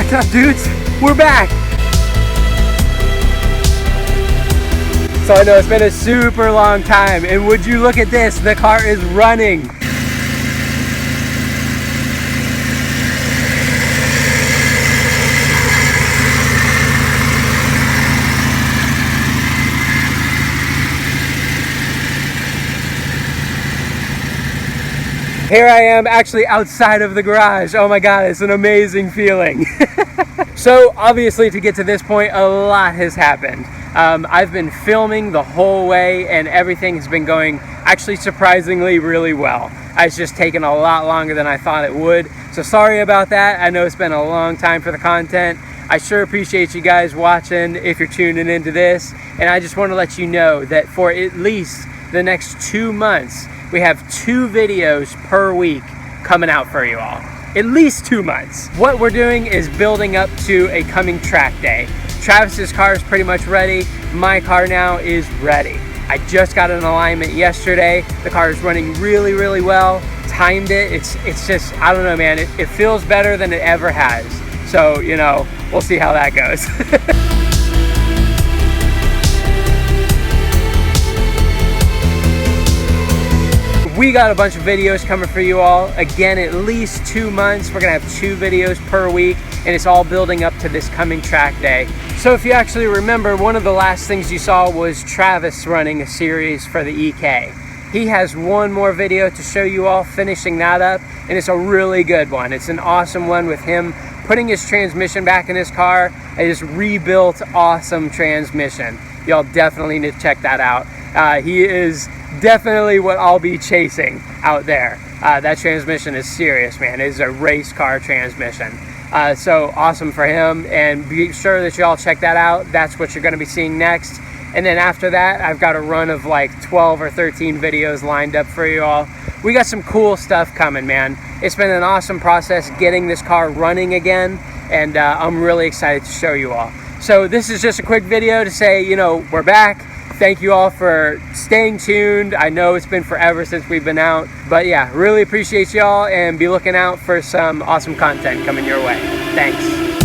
What's up, dudes? We're back! So I know it's been a super long time, and would you look at this, the car is running. Here I am actually outside of the garage. Oh my God, it's an amazing feeling. So obviously to get to this point, a lot has happened. I've been filming the whole way and everything has been going actually surprisingly really well. It's just taken a lot longer than I thought it would. So sorry about that. I know it's been a long time for the content. I sure appreciate you guys watching if you're tuning into this. And I just want to let you know that for at least the next 2 months, we have 2 videos per week coming out for you all. At least 2 months. What we're doing is building up to a coming track day. Travis's car is pretty much ready. My car now is ready. I just got an alignment yesterday. The car is running really, really well. Timed it. It's just, I don't know, man. It feels better than it ever has. So, you know, we'll see how that goes. We got a bunch of videos coming for you all. Again, at least 2 months. We're gonna have 2 videos per week, and it's all building up to this coming track day. So if you actually remember, one of the last things you saw was Travis running a series for the EK. He has one more video to show you all, finishing that up, and it's a really good one. It's an awesome one with him putting his transmission back in his car, and his rebuilt awesome transmission. Y'all definitely need to check that out. He is definitely what I'll be chasing out there. That transmission is serious, man. It is a race car transmission. So awesome for him, and be sure that you all check that out. That's what you're going to be seeing next. And then after that, I've got a run of like 12 or 13 videos lined up for you all. We got some cool stuff coming, man. It's been an awesome process getting this car running again, and I'm really excited to show you all. So this is just a quick video to say, you know, we're back. Thank you all for staying tuned. I know it's been forever since we've been out, but yeah, really appreciate y'all, and be looking out for some awesome content coming your way. Thanks.